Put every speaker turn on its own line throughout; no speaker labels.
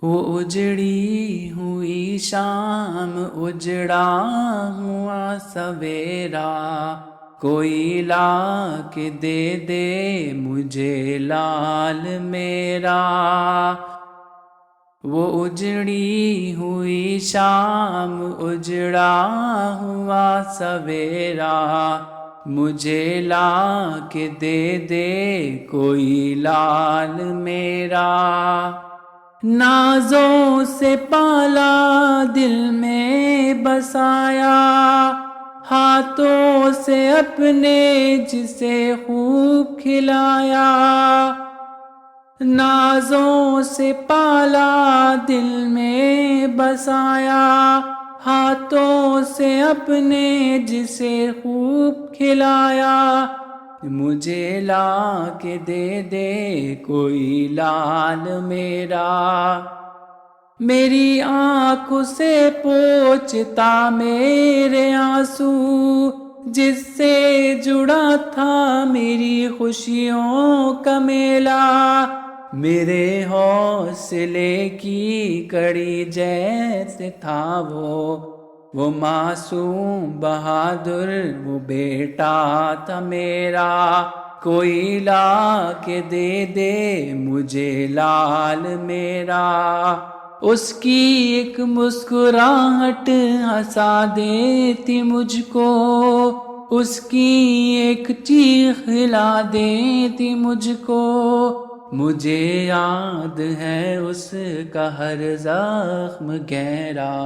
वो उजड़ी हुई शाम, उजड़ा हुआ सवेरा, कोई ला के दे मुझे लाल मेरा। वो उजड़ी हुई शाम, उजड़ा हुआ सवेरा, मुझे ला के दे कोई लाल मेरा। नाजों से पाला दिल में बसाया, हाथों से अपने जिसे खूब खिलाया। नाजों से पाला दिल में बसाया, हाथों से अपने जिसे खूब खिलाया। मुझे ला के दे कोई लाल मेरा। मेरी आँखों से पोंछता मेरे आंसू, जिससे जुड़ा था मेरी खुशियों का मेला। मेरे हौसले की कड़ी जैसे था वो मासूम बहादुर, वो बेटा था मेरा। कोई ला के दे मुझे लाल मेरा। उसकी एक मुस्कुराहट हंसा देती मुझको, उसकी एक चीख हिला देती मुझको। मुझे याद है उसका हर जख्म गहरा,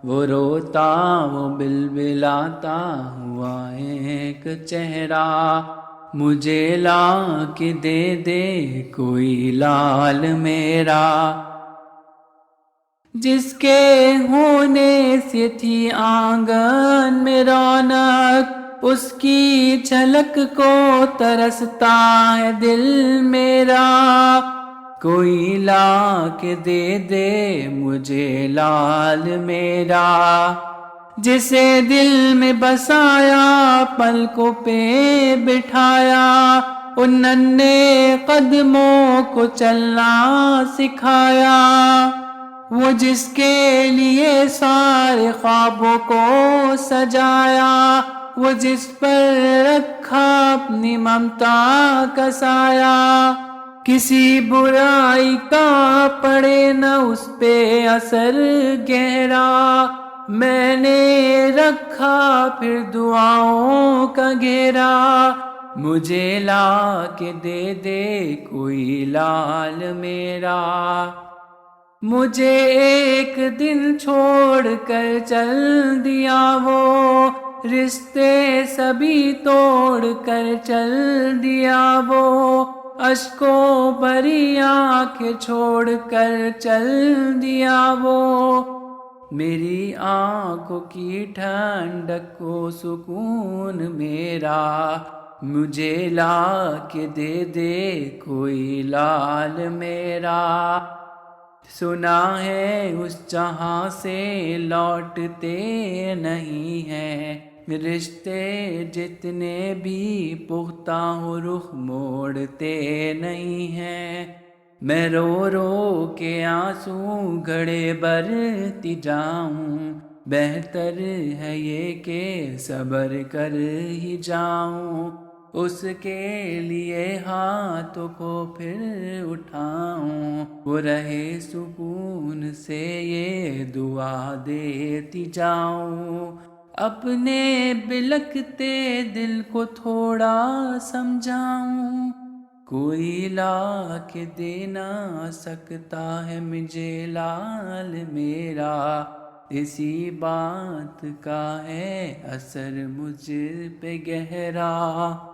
वो रोता वो बिलबिलाता हुआ एक चेहरा। मुझे ला के दे कोई लाल मेरा। जिसके होने से थी आंगन में रौनक, उसकी झलक को तरसता है दिल मेरा। कोई ला के दे मुझे लाल मेरा। जिसे दिल में बसाया, पलकों पे बिठाया, उन नन्हे कदमों को चलना सिखाया। वो जिसके लिए सारे ख्वाबों को सजाया, वो जिस पर रखा अपनी ममता का साया। किसी बुराई का पड़े न उस पे असर गहरा, मैंने रखा फिर दुआओं का घेरा। मुझे ला के दे कोई लाल मेरा। मुझे एक दिन छोड़ कर चल दिया वो, रिश्ते सभी तोड़ कर चल दिया वो। अश्कों भरी आंखें छोड़ कर चल दिया वो। मेरी आंखों की ठंडक को सुकून मेरा। मुझे ला के दे कोई लाल मेरा। सुना है उस जहां से लौटते नहीं हैं रिश्ते, जितने भी पुख्ता हो रुख मोड़ते नहीं हैं। मैं रो रो के आंसू घड़े भरती जाऊं, बेहतर है ये कि सब्र कर ही जाऊं। उसके लिए हाथों को फिर उठाऊं, वो रहे सुकून से ये दुआ देती जाऊं। अपने बिलखते दिल को थोड़ा समझाऊं, कोई ला के दे ना सकता है मुझे लाल मेरा। इसी बात का है असर मुझ पे गहरा।